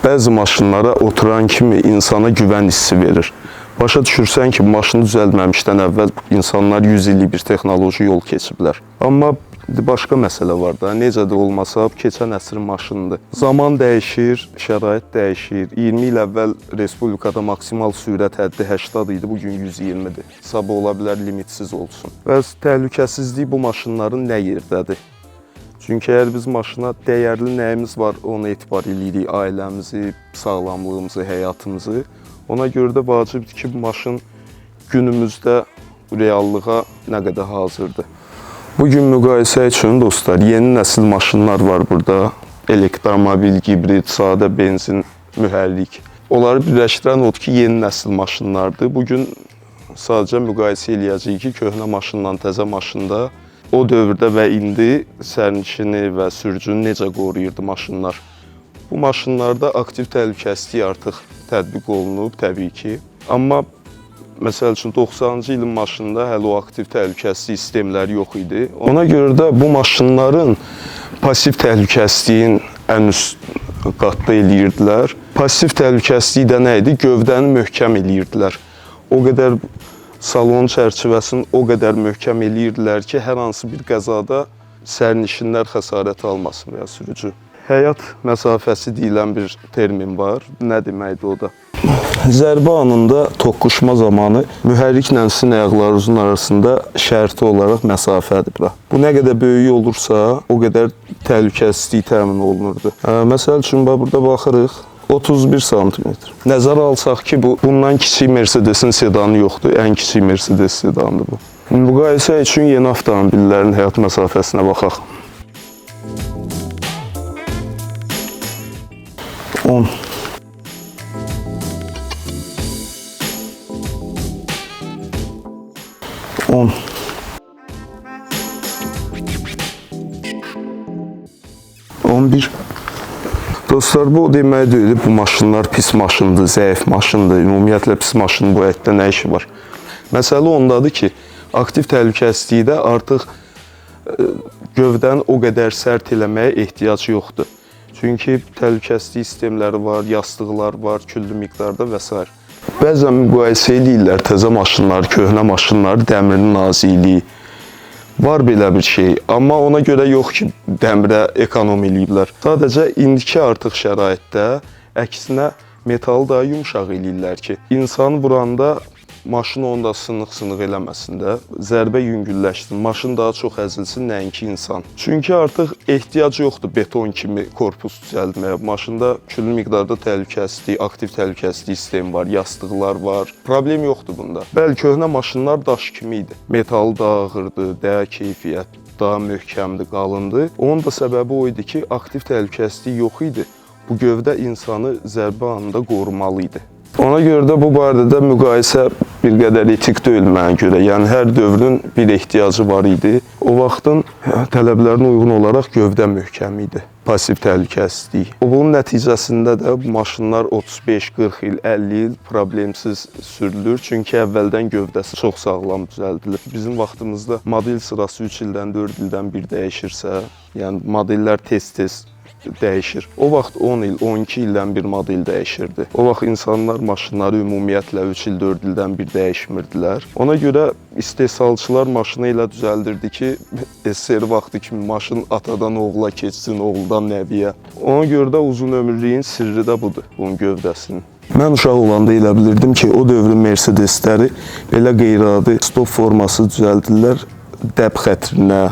Bəzi maşınlara oturan kimi insana güvən hissi verir. Başa düşürsən ki, maşını düzəltməmişdən əvvəl insanlar 100 illik bir texnoloji yol keçiblər. Amma başqa məsələ var da, necə də olmasa keçən əsrin maşınıdır. Zaman dəyişir, şərait dəyişir. 20 il əvvəl respublikada maksimal sürət həddi 80 idi, bugün 120-dir. Sabah ola bilər limitsiz olsun. Və təhlükəsizlik bu maşınların nə yerdədir? Çünki əgər biz maşına dəyərli nəyimiz var, ona etibar edirik, ailəmizi, sağlamlığımızı, həyatımızı. Ona görə də vacibdir ki, bu maşın günümüzdə reallığa nə qədər hazırdır. Bugün müqayisə üçün dostlar, yeni nəsil maşınlar var burada. Elektromobil, hibrid, sadə benzin, mühərrik. Onları birləşdirən odur ki, yeni nəsil maşınlardır. Bugün sadəcə müqayisə eləyəcəyik ki, köhnə maşınla təzə maşında o dövrdə və indi sərnişini və sürücünü necə qoruyurdu maşınlar. Bu maşınlarda aktiv təhlükəsizlik artıq tətbiq olunub təbii ki. Amma məsəl üçün 90-cı ilin maşında hələ o aktiv təhlükəsizlik sistemləri yox idi. Ona görə də bu maşınların pasiv təhlükəsizliyin ən üst qatda eləyirdilər. Pasiv təhlükəsizlik də nə idi? Gövdəni möhkəm eləyirdilər. O qədər salon çərçivəsini o qədər möhkəm eləyirdilər ki, hər hansı bir qəzada sərnişinlər xəsarət almasın və ya sürücü. Həyat məsafəsi deyilən bir termin var. Nə deməkdir o da? Zərbə anında toqquşma zamanı mühərriklə sizin ayaqlarınızın arasında şərti olaraq məsafədir bura. Bu nə qədər böyük olursa, o qədər təhlükəsizlik təmin olunurdu. Məsəl üçün, burada baxırıq. 31 sm. Nəzərə alsaq ki, bundan kiçik Mercedesin sedanı yoxdur. Ən kiçik Mercedes sedanıdır bu. Müqayisə üçün yeni avtomobillərin həyat məsafəsinə baxaq. 10. 10. 11. Dostlar, bu o demək deyil, bu maşınlar pis maşındır, zəif maşındır, ümumiyyətlə pis maşının bu həyatda nə işi var? Məsələ ondadır ki, aktiv təhlükəsizlikdə artıq gövdəni o qədər sərt eləməyə ehtiyac yoxdur. Çünki təhlükəsizlik sistemləri var, yastıqlar var, küllü miqdarda və s. Bəzən müqayisə edirlər təzə maşınlar, köhnə maşınlar, dəmirin nazikliyi. Var belə bir şey, amma ona görə yox ki, dəmirə ekonom eləyiblər. Sadəcə indiki artıq şəraitdə əksinə metalı daha yumşaq eləyirlər ki, insan vuranda maşın onda sınıq-sınıq eləməsin də, zərbə yüngülləşsin, maşın daha çox əzilsin, nəinki insan. Çünki artıq ehtiyac yoxdur beton kimi korpus düzəldməyə. Maşında küllü miqdarda təhlükəsizlik, aktiv təhlükəsizlik sistemi var, yastıqlar var. Problem yoxdur bunda. Bəli, köhnə maşınlar daş kimi idi. Metalı daha ağırdı, daha keyfiyyət, daha möhkəmdir, qalındı. Onun da səbəbi o idi ki, aktiv təhlükəsizlik yox idi. Bu gövdə insanı zərbə anında qorumalı idi. Ona görə də bu barədə müqayisə bir qədər etik deyil mənə görə. Yəni, hər dövrün bir ehtiyacı var idi. O vaxtın tələblərinə uyğun olaraq gövdə möhkəm idi. Pasiv təhlükəsizlik. Bunun nəticəsində də bu maşınlar 35, 40 il, 50 il problemsiz sürülür. Çünki əvvəldən gövdəsi çox sağlam düzəldilir. Bizim vaxtımızda model sırası 3 ildən, 4 ildən bir dəyişirsə, yəni modellər tez-tez dəyişir. O vaxt 10 il, 12 ildən bir model dəyişirdi. O vaxt insanlar maşınları ümumiyyətlə 3 il, 4 ildən bir dəyişmirdilər. Ona görə istehsalçılar maşını ilə düzəldirdi ki, SSR vaxtı kimi maşın atadan oğula keçsin, oğuldan nəviyə. Ona görə də uzun ömürlüyün sirri də budur, bunun gövdəsinin. Mən uşaq olanda elə bilirdim ki, o dövrün Mercedesləri belə qeyri-adi stop forması düzəldirlər dəb xətrinə,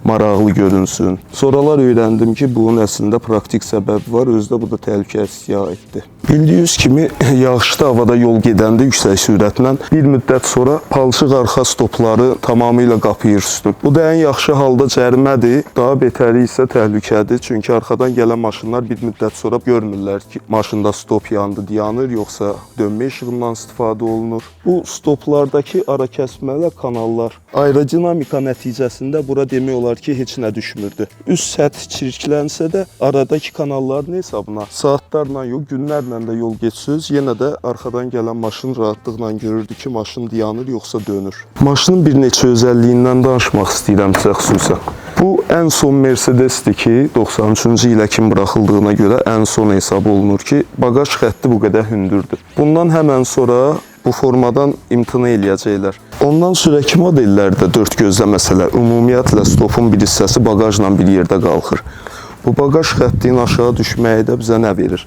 maraqlı görünsün. Sonralar öyrəndim ki, bunun əslində praktik səbəbi var, özdə bu da təhlükəsizliyə aiddir. Bildiyiniz kimi, yağışlı havada yol gedəndə yüksək sürətlə bir müddət sonra palçıq arxa stopları tamamilə qapıyır üstün. Bu da ən yaxşı halda cərimədir, daha betəri isə təhlükədir. Çünki arxadan gələn maşınlar bir müddət sonra görmürlər ki, maşında stop yandı, dayanır, yoxsa dönmə işığından istifadə olunur. Bu stoplardakı ara kəsmələ kanallar aerodinamika nəticəsində bura demək olar ki, heç nə düşmürdü. Üst səthi çirklənsə də aradakı kanalların hesabına saatlarla yox, günlərlə də yol geçsiniz, yenə də arxadan gələn maşın rahatlıqla görürdü ki, maşın dayanır, yoxsa dönür. Maşının bir neçə özəlliyindən danışmaq istəyirəm sizə xüsusən. Bu Ən son Mercedesdir ki, 93-cü ilə kimi buraxıldığına görə ən son hesab olunur ki, baqaj xətti bu qədər hündürdür. Bundan həmən sonra bu formadan imtina eləyəcəklər. Ondan sonraki modellərdə dörd gözlə məsələ, ümumiyyətlə stopun bir hissəsi baqajla bir yerdə qalxır. Bu baqaj xəttinin aşağı düşməyi də bizə nə verir?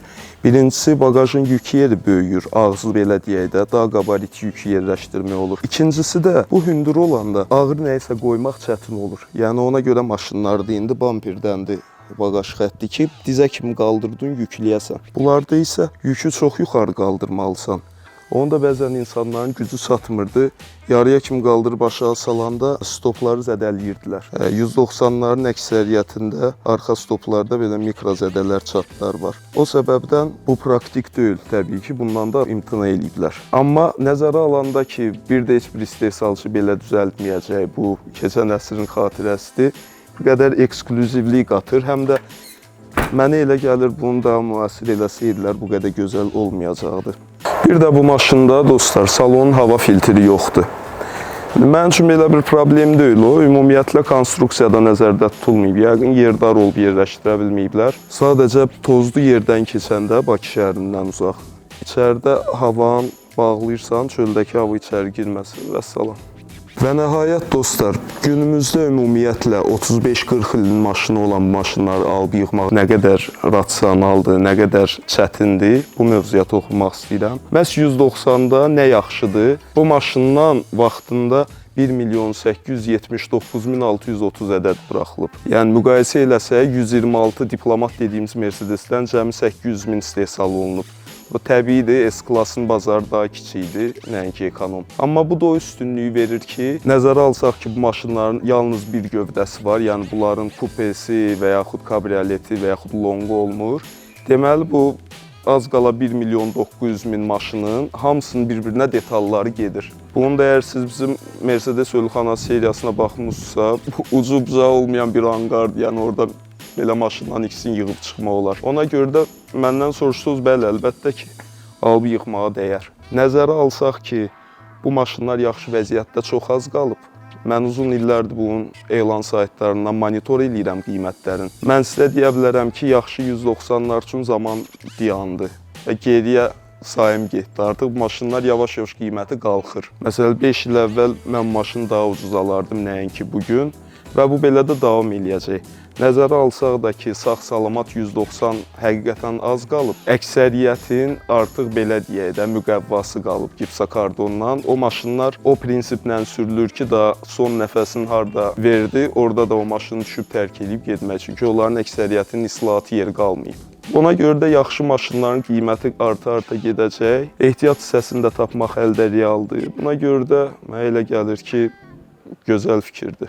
Birincisi, baqajın yük yeri böyüyür, ağzı belə deyək də, daha qabarit yük yerləşdirmək olur. İkincisi də, bu hündür olanda ağır nəyisə qoymaq çətin olur. Yəni ona görə maşınlarda indi bampirdəndir baqaj xətti ki, dizə kimi qaldırdın, yükləyəsən. Bunlarda isə yükü çox yuxarı qaldırmalısan. Onu da bəzən insanların gücü çatmırdı. Yarıya kimi qaldırıb aşağı salanda stopları zədəliyirdilər. 190'ların əksəriyyətində arxa stoplarda belə mikro zədələr, çatlar var. O səbəbdən bu praktik deyil təbii ki, bundan da imtina eləyiblər. Amma nəzərə alanda ki, bir də heç bir istehsalçı belə düzəltməyəcək, bu keçən əsrin xatirəsidir, bu qədər eksklüzivlik qatır, həm də mənə elə gəlir, bunu da müasir eləsəydilər, bu qədər gözəl olmayacaqdır. Bir də bu maşında dostlar, salonun hava filtri yoxdur. Mənim üçün belə bir problem deyil o. Ümumiyyətlə konstruksiyada nəzərdə tutulmayıb. Yəqin yerdar olub yerləşdirə bilməyiblər. Sadəcə tozlu yerdən keçəndə Bakı şəhərindən uzaq. İçəridə havanı bağlayırsan, çöldəki hava içəri girməsin və salam. Və nəhayət dostlar, günümüzdə ümumiyyətlə 35-40 ilin maşını olan maşınları alıb yığmaq nə qədər rasionaldır, nə qədər çətindir, bu mövzuya toxunmaq istəyirəm. Məhz 190'da nə yaxşıdır? Bu maşından vaxtında 1.879.630 ədəd buraxılıb. Yəni müqayisə eləsək, 126 diplomat dediyimiz Mercedesdən cəmi 800.000 istehsal olunub. Bu təbiidir, S-klassın bazarı daha kiçikdir, nəinki ekonom. Amma bu da o üstünlüyü verir ki, nəzərə alsaq ki, bu maşınların yalnız bir gövdəsi var, yəni bunların kupesi və yaxud kabrioleti və yaxud longu olmur. Deməli, bu az qala 1.900.000 maşının hamısının bir-birinə detalları gedir. Bunun da əgər siz bizim Mercedes Ölxana seriyasına baxmışsa, ucu bucağı olmayan bir hanqardır, yəni orada belə maşından ikisini yığıb çıxmaq olar. Ona görə də məndən soruşsunuz, bəli, əlbəttə ki, alıb yığmağa dəyər. Nəzərə alsaq ki, bu maşınlar yaxşı vəziyyətdə çox az qalıb. Mən uzun illərdir bunun elan saytlarından monitor eləyirəm qiymətlərin. Mən sizə deyə bilərəm ki, yaxşı 190'lar üçün zaman dayandı və geriyə sayım getdi. Artıq bu maşınlar yavaş-yavaş qiyməti qalxır. Məsələn, 5 il əvvəl mən maşını daha ucuz alardım, nəinki bugün və bu belə də davam eləyəcək. Nəzərə alsaq da ki, sağ-salamat 190 həqiqətən az qalıb. Əksəriyyətin artıq belə deyək də müqəvvası qalıb gipsakardondan. O maşınlar o prinsiplə sürülür ki, daha son nəfəsini harda verdi, orada da o maşını düşüb tərk edib getmək. Çünki onların əksəriyyətinin islahatı yeri qalmayıb. Ona görə də yaxşı maşınların qiyməti arta-arta gedəcək. Ehtiyat hissəsini də tapmaq əldə realdır. Buna görə də mənə elə gəlir ki, gözəl fikirdir.